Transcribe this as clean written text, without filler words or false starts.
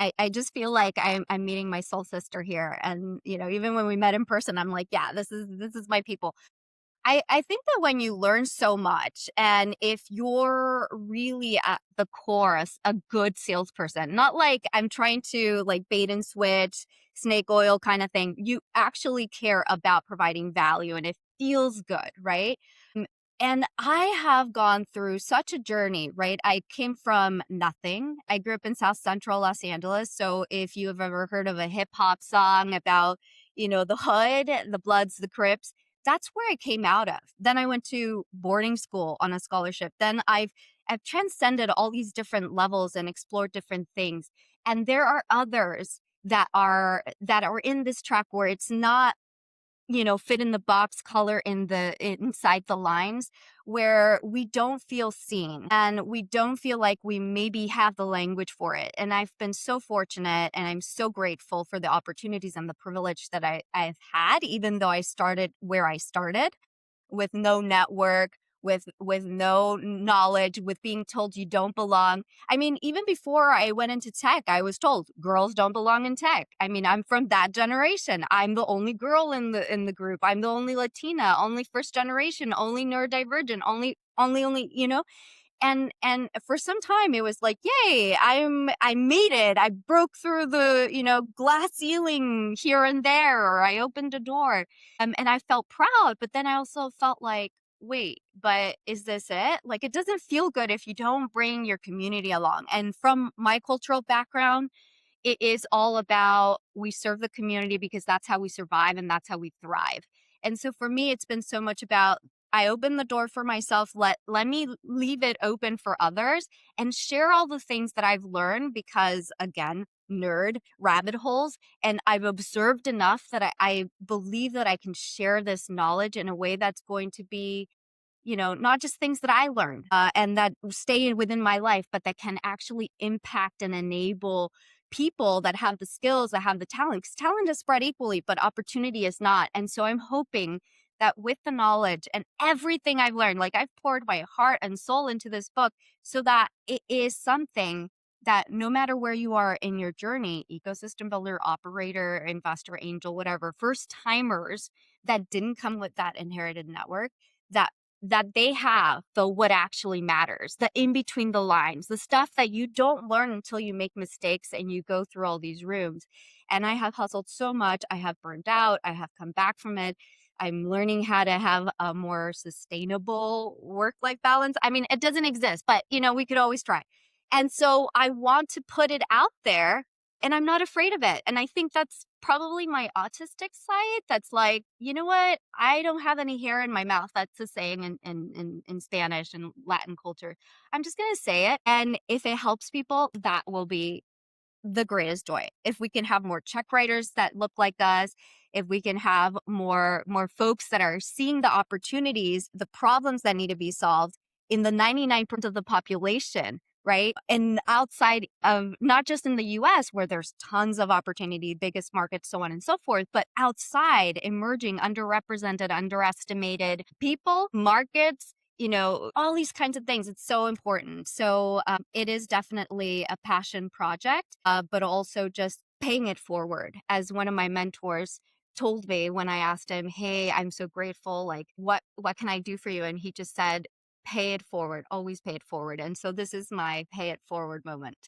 I just feel like I'm meeting my soul sister here. And, even when we met in person, I'm like, yeah, this is my people. I think that when you learn so much, and if you're really at the core a good salesperson, not like I'm trying to like bait and switch, snake oil kind of thing, you actually care about providing value and it feels good, right? Mm, And I have gone through such a journey, right? I came from nothing. I grew up in South Central Los Angeles. So if you have ever heard of a hip hop song about, the hood, the Bloods, the Crips, that's where I came out of. Then I went to boarding school on a scholarship. Then I've transcended all these different levels and explored different things. And there are others that are in this track where it's not, fit in the box, color in the inside the lines, where we don't feel seen and we don't feel like we maybe have the language for it. And I've been so fortunate and I'm so grateful for the opportunities and the privilege that I've had, even though I started where I started with no network, with no knowledge, with being told you don't belong. I mean, even before I went into tech, I was told girls don't belong in tech. I mean, I'm from that generation. I'm the only girl in the group. I'm the only Latina, only first generation, only neurodivergent, only. And for some time it was like, yay, I made it. I broke through the, glass ceiling here and there, or I opened a door. And I felt proud, but then I also felt like, wait, but is this it? Like, it doesn't feel good if you don't bring your community along. And from my cultural background, it is all about we serve the community because that's how we survive and that's how we thrive. And so for me, it's been so much about I open the door for myself, let me leave it open for others and share all the things that I've learned because again, nerd rabbit holes. And I've observed enough that I believe that I can share this knowledge in a way that's going to be, not just things that I learned and that stay within my life, but that can actually impact and enable people that have the skills, that have the talent. Because talent is spread equally, but opportunity is not. And so I'm hoping that with the knowledge and everything I've learned, like I've poured my heart and soul into this book so that it is something that no matter where you are in your journey, ecosystem builder, operator, investor, angel, whatever, first timers that didn't come with that inherited network, that they have the what actually matters, the in between the lines, the stuff that you don't learn until you make mistakes and you go through all these rooms. And I have hustled so much. I have burned out. I have come back from it. I'm learning how to have a more sustainable work life balance. I mean, it doesn't exist, but we could always try. And so I want to put it out there and I'm not afraid of it. And I think that's probably my autistic side that's like, you know what? I don't have any hair in my mouth. That's a saying in Spanish and Latin culture. I'm just going to say it. And if it helps people, that will be the greatest joy. If we can have more check writers that look like us, if we can have more folks that are seeing the opportunities, the problems that need to be solved in the 99% of the population, right? And outside of not just in the US where there's tons of opportunity, biggest markets, so on and so forth, but outside emerging, underrepresented, underestimated people, markets, all these kinds of things. It's so important. So it is definitely a passion project, but also just paying it forward. As one of my mentors told me when I asked him, hey, I'm so grateful. Like, what can I do for you? And he just said, pay it forward, always pay it forward. And so this is my pay it forward moment.